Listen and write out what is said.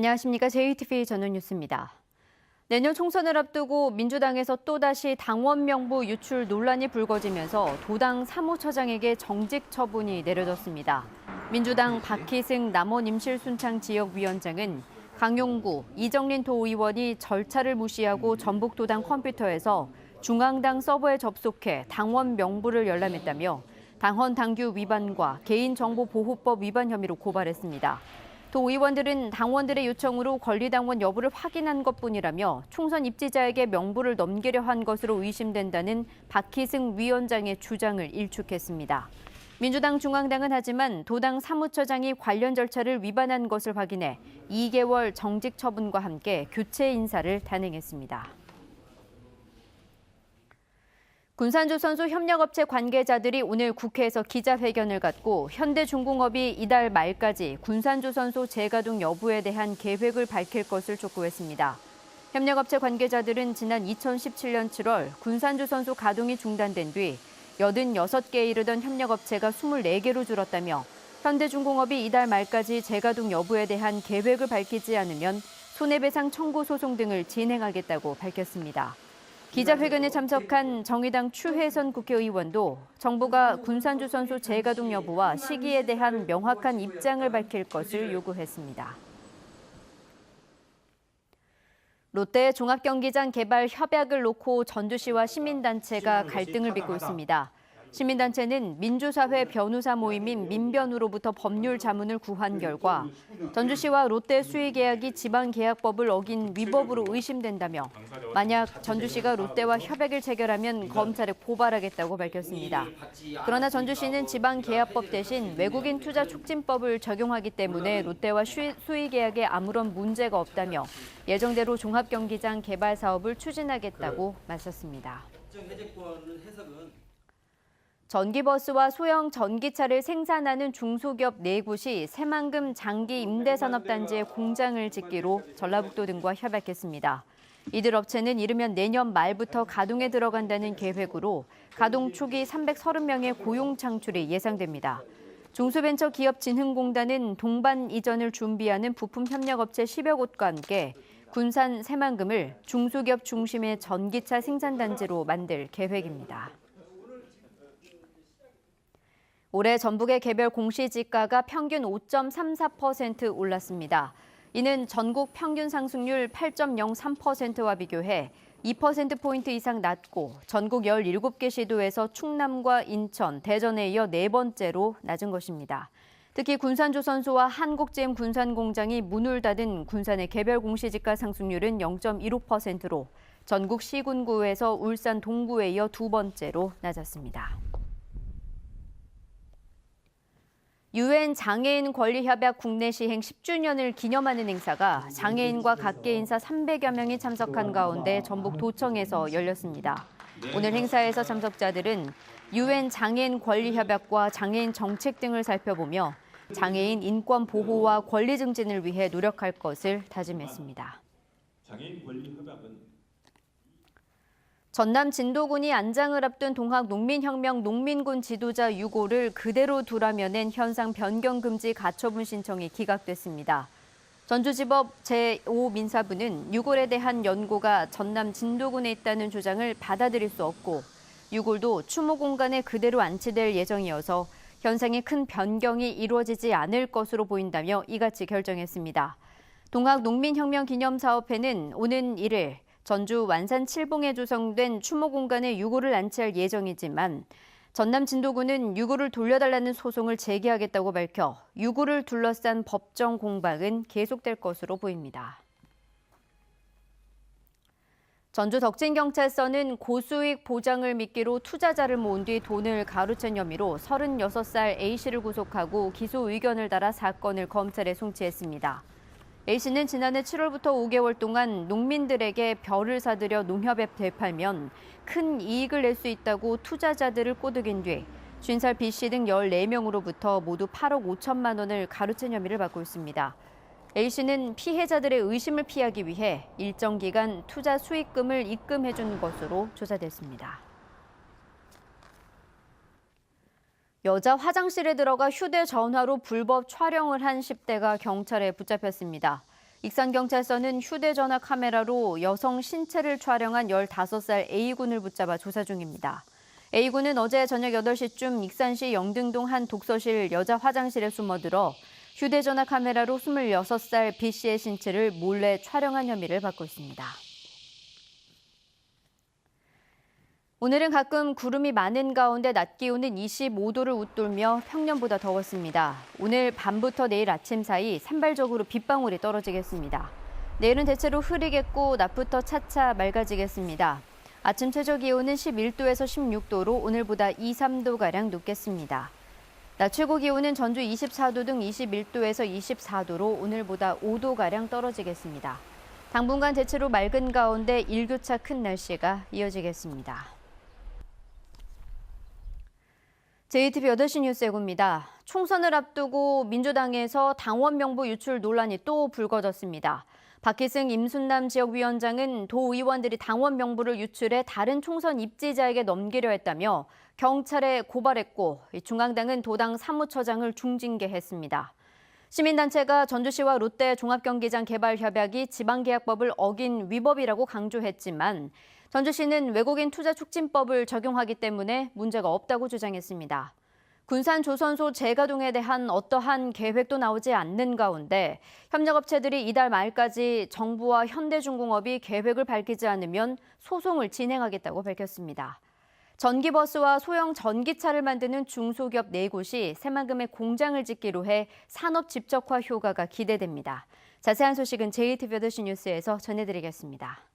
안녕하십니까. JTV 전원뉴스입니다. 내년 총선을 앞두고 민주당에서 또다시 당원 명부 유출 논란이 불거지면서 도당 사무처장에게 정직 처분이 내려졌습니다. 민주당 박희승 남원 임실순창 지역위원장은 강용구, 이정린 도의원이 절차를 무시하고 전북도당 컴퓨터에서 중앙당 서버에 접속해 당원 명부를 열람했다며 당헌 당규 위반과 개인정보보호법 위반 혐의로 고발했습니다. 도 의원들은 당원들의 요청으로 권리당원 여부를 확인한 것뿐이라며 총선 입지자에게 명부를 넘기려 한 것으로 의심된다는 박희승 위원장의 주장을 일축했습니다. 민주당 중앙당은 하지만 도당 사무처장이 관련 절차를 위반한 것을 확인해 2개월 정직 처분과 함께 교체 인사를 단행했습니다. 군산조선소 협력업체 관계자들이 오늘 국회에서 기자회견을 갖고 현대중공업이 이달 말까지 군산조선소 재가동 여부에 대한 계획을 밝힐 것을 촉구했습니다. 협력업체 관계자들은 지난 2017년 7월 군산조선소 가동이 중단된 뒤 86개에 이르던 협력업체가 24개로 줄었다며 현대중공업이 이달 말까지 재가동 여부에 대한 계획을 밝히지 않으면 손해배상 청구 소송 등을 진행하겠다고 밝혔습니다. 기자회견에 참석한 정의당 추혜선 국회의원도 정부가 군산조선소 재가동 여부와 시기에 대한 명확한 입장을 밝힐 것을 요구했습니다. 롯데 종합경기장 개발 협약을 놓고 전주시와 시민단체가 갈등을 빚고 있습니다. 시민단체는 민주사회 변호사 모임인 민변으로부터 법률 자문을 구한 결과 전주시와 롯데 수의계약이 지방계약법을 어긴 위법으로 의심된다며 만약 전주시가 롯데와 협약을 체결하면 검찰에 고발하겠다고 밝혔습니다. 그러나 전주시는 지방계약법 대신 외국인 투자 촉진법을 적용하기 때문에 롯데와 수의계약에 아무런 문제가 없다며 예정대로 종합경기장 개발 사업을 추진하겠다고 맞섰습니다. 전기버스와 소형 전기차를 생산하는 중소기업 4곳이 새만금 장기 임대산업단지에 공장을 짓기로 전라북도 등과 협약했습니다. 이들 업체는 이르면 내년 말부터 가동에 들어간다는 계획으로 가동 초기 330명의 고용 창출이 예상됩니다. 중소벤처기업진흥공단은 동반 이전을 준비하는 부품협력업체 10여 곳과 함께 군산 새만금을 중소기업 중심의 전기차 생산단지로 만들 계획입니다. 올해 전북의 개별 공시지가가 평균 5.34% 올랐습니다. 이는 전국 평균 상승률 8.03%와 비교해 2%포인트 이상 낮고 전국 17개 시도에서 충남과 인천, 대전에 이어 4번째로 낮은 것입니다. 특히 군산조선소와 한국GM 군산공장이 문을 닫은 군산의 개별 공시지가 상승률은 0.15%로 전국 시군구에서 울산 동구에 이어 2번째로 낮았습니다. UN 장애인 권리협약 국내 시행 10주년을 기념하는 행사가 장애인과 각계 인사 300여 명이 참석한 가운데 전북 도청에서 열렸습니다. 오늘 행사에서 참석자들은 UN 장애인 권리협약과 장애인 정책 등을 살펴보며 장애인 인권 보호와 권리 증진을 위해 노력할 것을 다짐했습니다. 장애인 권리협약은 전남 진도군이 안장을 앞둔 동학농민혁명 농민군 지도자 유고를 그대로 두라며낸 현상 변경 금지 가처분 신청이 기각됐습니다. 전주지법 제5민사부는 유골에 대한 연고가 전남 진도군에 있다는 주장을 받아들일 수 없고 유골도 추모 공간에 그대로 안치될 예정이어서 현상에 큰 변경이 이루어지지 않을 것으로 보인다며 이같이 결정했습니다. 동학농민혁명 기념사업회는 오는 1일 전주 완산 칠봉에 조성된 추모 공간에 유골을 안치할 예정이지만 전남 진도군은 유골을 돌려달라는 소송을 제기하겠다고 밝혀 유골을 둘러싼 법정 공방은 계속될 것으로 보입니다. 전주 덕진경찰서는 고수익 보장을 미끼로 투자자를 모은 뒤 돈을 가로챈 혐의로 36살 A씨를 구속하고 기소 의견을 달아 사건을 검찰에 송치했습니다. A씨는 지난해 7월부터 5개월 동안 농민들에게 벼를 사들여 농협에 되팔면 큰 이익을 낼 수 있다고 투자자들을 꼬드긴 뒤 50살 B씨 등 14명으로부터 모두 8억 5천만 원을 가로챈 혐의를 받고 있습니다. A씨는 피해자들의 의심을 피하기 위해 일정 기간 투자 수익금을 입금해준 것으로 조사됐습니다. 여자 화장실에 들어가 휴대전화로 불법 촬영을 한 10대가 경찰에 붙잡혔습니다. 익산경찰서는 휴대전화 카메라로 여성 신체를 촬영한 15살 A군을 붙잡아 조사 중입니다. A군은 어제 저녁 8시쯤 익산시 영등동 한 독서실 여자 화장실에 숨어들어 휴대전화 카메라로 26살 B씨의 신체를 몰래 촬영한 혐의를 받고 있습니다. 오늘은 가끔 구름이 많은 가운데 낮 기온은 25도를 웃돌며 평년보다 더웠습니다. 오늘 밤부터 내일 아침 사이 산발적으로 빗방울이 떨어지겠습니다. 내일은 대체로 흐리겠고 낮부터 차차 맑아지겠습니다. 아침 최저 기온은 11도에서 16도로 오늘보다 2, 3도가량 높겠습니다. 낮 최고 기온은 전주 24도 등 21도에서 24도로 오늘보다 5도가량 떨어지겠습니다. 당분간 대체로 맑은 가운데 일교차 큰 날씨가 이어지겠습니다. JTBC 8시 뉴스 예고입니다. 총선을 앞두고 민주당에서 당원 명부 유출 논란이 또 불거졌습니다. 박희승 임순남 지역위원장은 도의원들이 당원 명부를 유출해 다른 총선 입지자에게 넘기려 했다며 경찰에 고발했고 중앙당은 도당 사무처장을 중징계했습니다. 시민단체가 전주시와 롯데 종합경기장 개발 협약이 지방계약법을 어긴 위법이라고 강조했지만 전주시는 외국인 투자 촉진법을 적용하기 때문에 문제가 없다고 주장했습니다. 군산 조선소 재가동에 대한 어떠한 계획도 나오지 않는 가운데 협력업체들이 이달 말까지 정부와 현대중공업이 계획을 밝히지 않으면 소송을 진행하겠다고 밝혔습니다. 전기버스와 소형 전기차를 만드는 중소기업 4곳이 새만금에 공장을 짓기로 해 산업 집적화 효과가 기대됩니다. 자세한 소식은 JTBC 8시 뉴스에서 전해드리겠습니다.